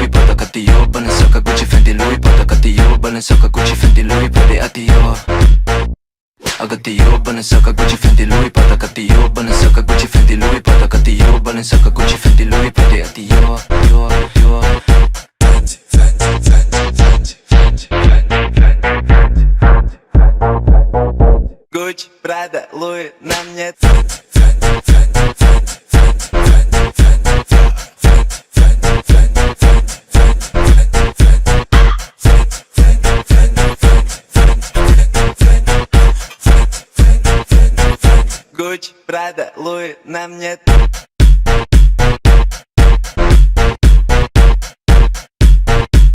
Louis Prada Castillo Balenciaga Gucci Fendi Louis Prada Castillo Balenciaga Gucci Fendi Louis Prada Castillo Agattillo Balenciaga Gucci Fendi Louis Prada Castillo Balenciaga Gucci Fendi Louis Prada Castillo Balenciaga Gucci Fendi Louis Prada Castillo Gucci, Prada, Louis, на мне Gucci, Prada, Louis, на мне